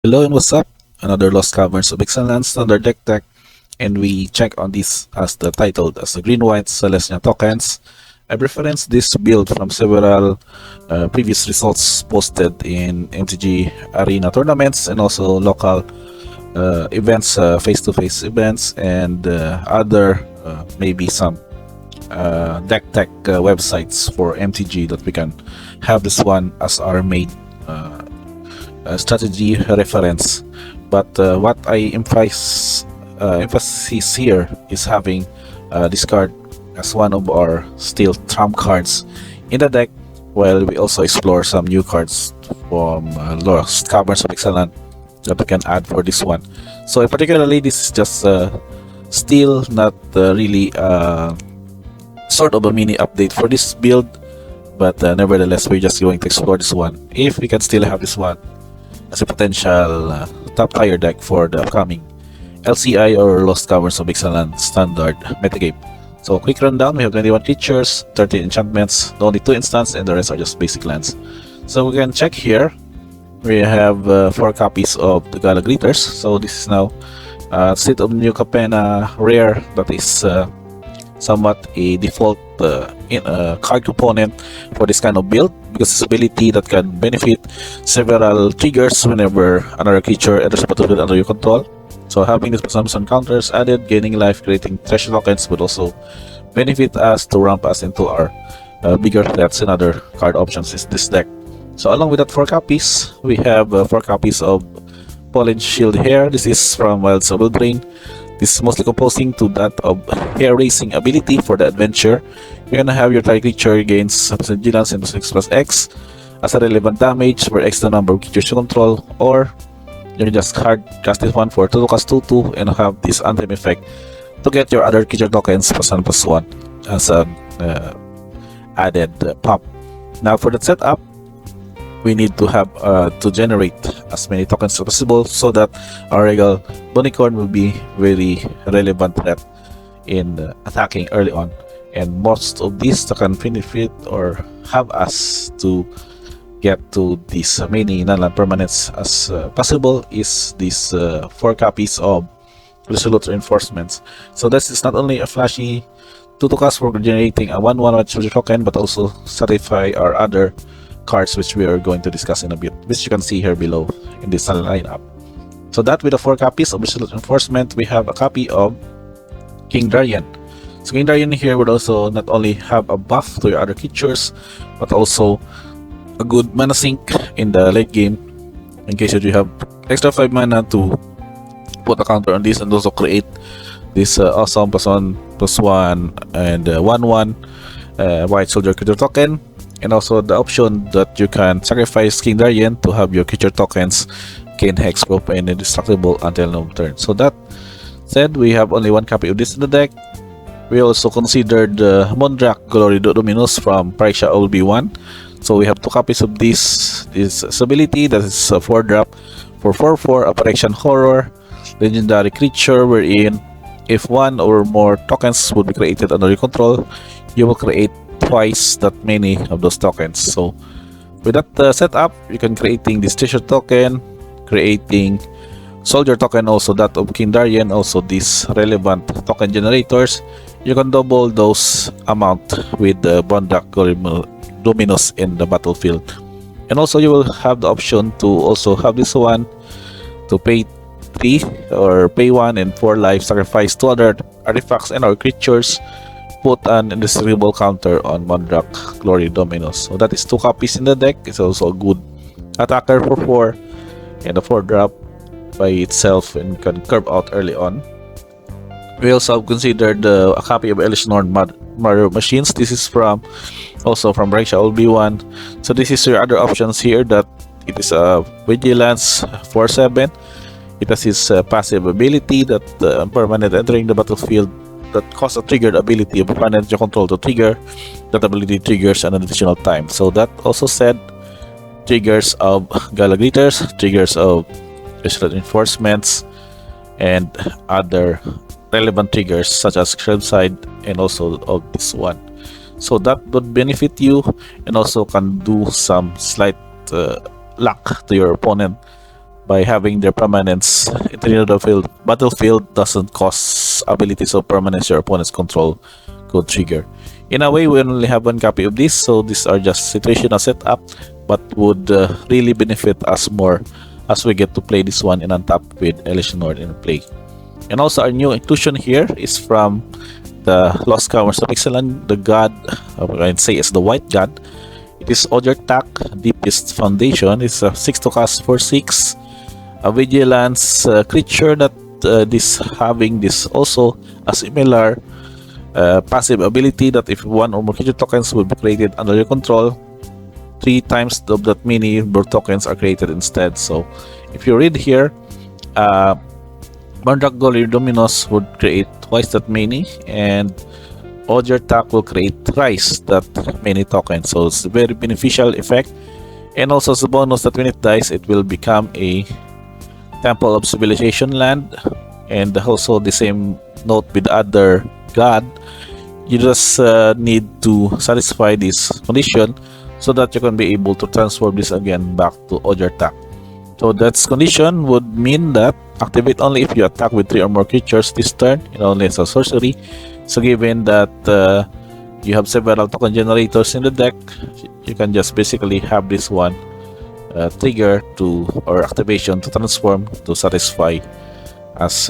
Hello and what's up? Another Lost Caverns of Ixalan standard deck, and we check on this as the titled as the green-white Selesnya tokens. I referenced this build from several previous results posted in MTG Arena tournaments and also local events, face-to-face events, and other maybe some deck tech websites for MTG that we can have this one as our main strategy reference. But what I emphasis here is having this card as one of our still trump cards in the deck, while we also explore some new cards from Lost Caverns of Ixalan that we can add for this one. So particularly this is just still not really sort of a mini update for this build, but nevertheless we're just going to explore this one if we can still have this one as a potential top tier deck for the upcoming LCI or Lost Caverns of Ixalan standard metagame. So quick rundown, we have 21 creatures, 13 enchantments, only 2 instants, and the rest are just basic lands. So we can check here, we have 4 copies of the Gala Greeters. So this is now State of New Capena rare that is somewhat a default card component for this kind of build, because it's ability that can benefit several triggers whenever another creature enters the battlefield under your control. So having this consumption counters added, gaining life, creating treasure tokens would also benefit us to ramp us into our bigger threats and other card options in this deck. So along with that 4 copies, we have 4 copies of Pollen Shield Hair. This is from Wild Soul Drain. This is mostly composing to that of hair raising ability for the adventure. You're gonna have your target creature gains vigilance and +6 +X as a relevant damage for X the number of creatures you control, or you can just hard cast this one for 2 cost 2/2 and have this anthem effect to get your other creature tokens +1/+1 as an added pop. Now for the setup, we need to have to generate as many tokens as possible so that our regal Bonicorn will be very relevant threat in attacking early on. And most of these that can benefit or have us to get to these many non-land permanents as possible is these 4 copies of Resolute Reinforcements. So this is not only a flashy 2 cost for generating a 1/1 treasure token, but also satisfy our other cards which we are going to discuss in a bit, which you can see here below in this lineup. So that with the 4 copies of Resolute Enforcement, we have a copy of King Darien. So King Darien here would also not only have a buff to your other creatures, but also a good mana sink in the late game in case you have extra 5 mana to put a counter on this, and also create this awesome +1/+1 and 1/1 white soldier creature token. And also the option that you can sacrifice King Darien to have your creature tokens gain hexproof and indestructible until no turn. So that said, we have only 1 copy of this in the deck. We also considered Mondrak Glory Dominus from Praxia OLB1. So we have 2 copies of this ability that is a 4-drop for 4/4 Apparition Horror, legendary creature wherein if 1 or more tokens would be created under your control, you will create twice that many of those tokens. So with that setup, you can creating this treasure token, creating soldier token, also that of King Darien, also these relevant token generators. You can double those amount with the Bondak Dominus in the battlefield. And also you will have the option to also have this one to pay 3 or pay 1 and 4 life, sacrifice 2 other artifacts and our creatures, put an indestructible counter on Mondrak Glory Dominus. So that is 2 copies in the deck. It's also a good attacker for 4 and a 4-drop by itself and can curve out early on. We also have considered a copy of Elisnorn Mario Machines. This is also from Praxia OLB1. So this is your other options here, that it is a Vigilance 4/7. It has its passive ability that permanent entering the battlefield that causes a triggered ability of a planet you control to trigger. That ability triggers an additional time. So that also said, triggers of Gala Greeters, triggers of Resolute Enforcements, and other relevant triggers such as Shreddside and also of this one. So that would benefit you and also can do some slight luck to your opponent by having their permanence in the battlefield doesn't cost abilities or permanence your opponent's control could trigger. In a way, we only have one copy of this, so these are just situational setup, but would really benefit us more as we get to play this one in untap with Elishnord in play. And also our new inclusion here is from the Lost Caverns of Ixalan, the god, I can say is the white god. It is Odgertak, Deepest Foundation. It's a 6 to cast for 6. A vigilance creature that having this also a similar passive ability that if one or more creature tokens will be created under your control, 3 times of that many bird tokens are created instead. So if you read here, Mardrak Golir Dominos would create twice that many, and Odgertak will create thrice that many tokens. So it's a very beneficial effect. And also as a bonus that when it dies, it will become a Temple of Civilization land. And also the same note with the other god, you just need to satisfy this condition so that you can be able to transform this again back to Odgertak. So that condition would mean that activate only if you attack with 3 or more creatures this turn, only as a sorcery. So given that you have several token generators in the deck, you can just basically have this one trigger or activation to transform to satisfy as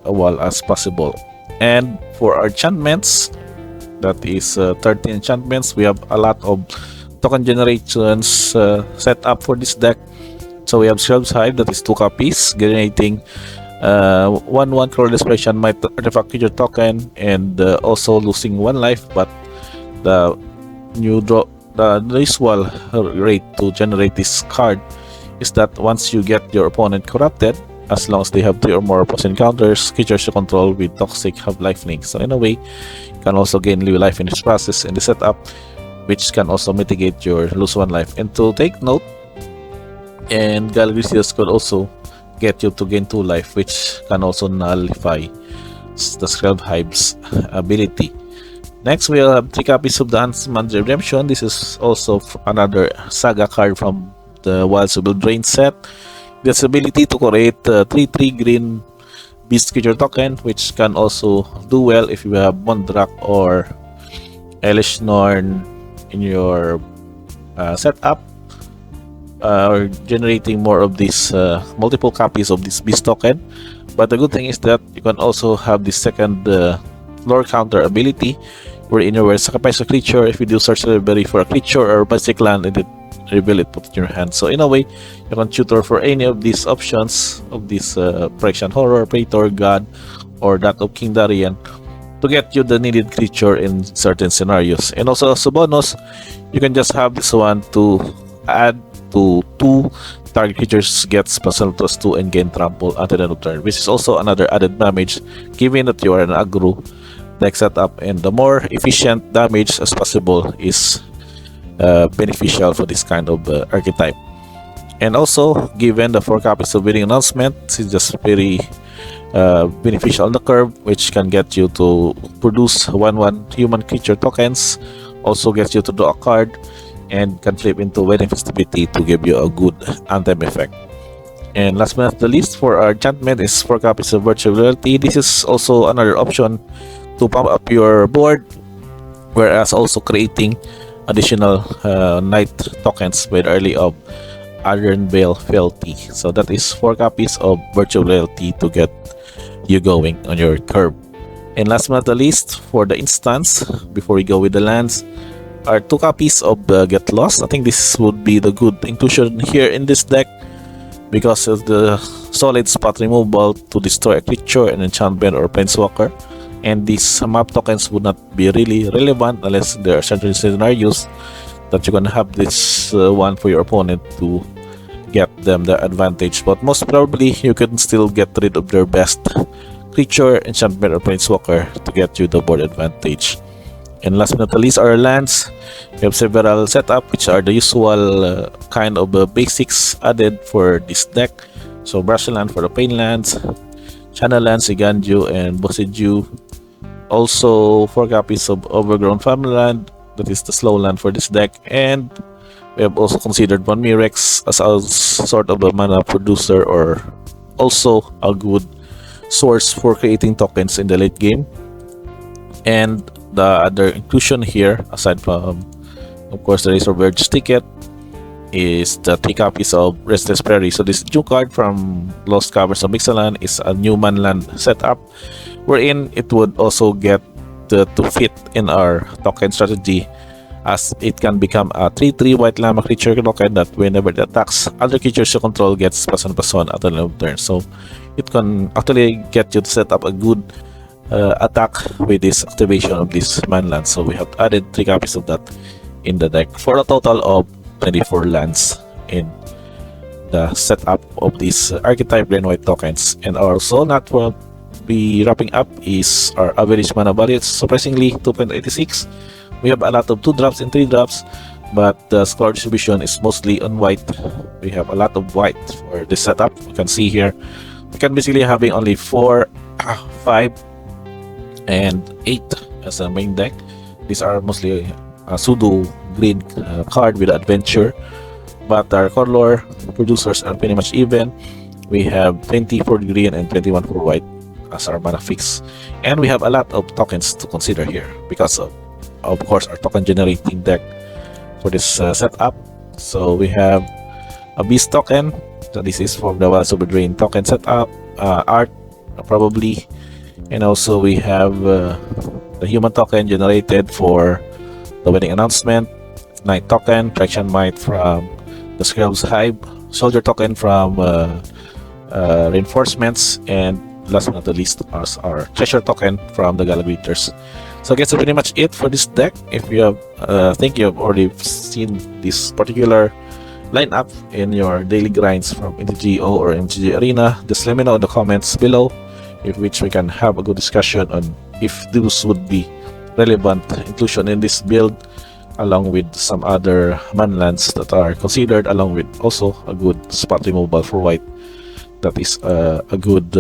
well as possible. And for our enchantments, that is 13 enchantments. We have a lot of token generations set up for this deck. So we have Shelves Hive, that is 2 copies, generating 1/1 Cruel Desperation might artifact creature token, and also losing 1 life. But the usual rate to generate this card is that once you get your opponent corrupted, as long as they have 3 or more opposing counters, creatures you control with toxic have lifelink. So in a way, you can also gain life in this process in the setup, which can also mitigate your lose 1 life. And to take note, and Galgrisius could also get you to gain 2 life, which can also nullify the Shelves Hive's ability. Next, we'll have 3 copies of the Huntsman's Redemption. This is also another saga card from the Wilds of Drain set. This ability to create 3/3 green beast creature token, which can also do well if you have Mondrak or Elishnorn in your setup, or generating more of these multiple copies of this beast token. But the good thing is that you can also have the second lore counter ability, wherein you will sacrifice a creature if you do sorcery berry for a creature or basic land and reveal it, put it in your hand. So in a way, you can tutor for any of these options of this Phyrexian Horror, Praetor, God, or that of King Darian to get you the needed creature in certain scenarios. And also as a bonus, you can just have this one to add to 2 target creatures gets +2 and gain trample at the end of turn, which is also another added damage given that you are an aggro deck setup, and the more efficient damage as possible is beneficial for this kind of archetype. And also, given the 4 copies of Winning Announcement, it's just very beneficial on the curve, which can get you to produce 1/1 human creature tokens, also gets you to draw a card, and can flip into Wedding Festivity to give you a good anthem effect. And last but not the least, for our enchantment is 4 copies of Virtual Loyalty. This is also another option to pump up your board, whereas also creating additional night tokens with early of Iron Veil Fealty. So that is 4 copies of Virtual Loyalty to get you going on your curve. And last but not the least, for the instance, before we go with the lands, are 2 copies of Get Lost. I think this would be the good inclusion here in this deck because of the solid spot removal to destroy a creature, an enchantment, or planeswalker. And these map tokens would not be really relevant unless there are certain scenarios that you can have this one for your opponent to get them the advantage. But most probably, you can still get rid of their best creature, enchantment, or planeswalker to get you the board advantage. And last but not least, our lands. We have several setup, which are the usual kind of basics added for this deck. So Brushland for the Pain lands, Channel lands, Iganju, and Boseju. Also 4 copies of Overgrown Farmland, that is the slow land for this deck, and We have also considered one Mirex as a sort of a mana producer, or also a good source for creating tokens in the late game. And the other inclusion here, aside from of course the Razor Verge ticket, is the 3 copies of Restless Prairie. So this new card from Lost Caverns of Ixalan is a new manland setup, wherein it would also get to fit in our token strategy, as it can become a 3/3 white llama creature token that whenever it attacks other creatures you control gets +1/+1 at the end of turn. So it can actually get you to set up a good attack with this activation of this manland. So we have added 3 copies of that in the deck for a total of 24 lands in the setup of these archetype green white tokens. And also, not what be wrapping up is our average mana value. It's surprisingly 2.86. We have a lot of 2 drops and 3 drops, but the score distribution is mostly on white. We have a lot of white for this setup. You can see here we can basically having only 4, 5, and 8 as a main deck. These are mostly pseudo green card with adventure, but our color producers are pretty much even. We have 20 for green and 21 for white as our mana fix, and we have a lot of tokens to consider here because of course our token generating deck for this setup. So we have a beast token, so this is for the Wilds of the Drain token setup, art probably, and also we have the human token generated for the wedding announcement, knight token, traction might from the Scrub's Hive, soldier token from reinforcements, and last but not the least as our treasure token from the Galagrators. So I guess that's pretty much it for this deck. If you have think you have already seen this particular lineup in your daily grinds from MTGO or MTG Arena, just let me know in the comments below, in which we can have a good discussion on if those would be relevant inclusion in this build, along with some other manlands that are considered, along with also a good spot removal for white. That is a good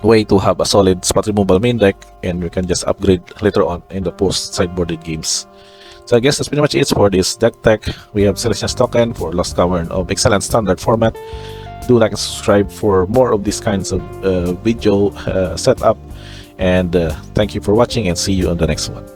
way to have a solid spot removal main deck, and we can just upgrade later on in the post sideboarded games. So I guess that's pretty much it for this deck tech. We have Selesnya's token for Lost Cavern of Ixalan standard format. Do like and subscribe for more of these kinds of video setup, and thank you for watching, and see you on the next one.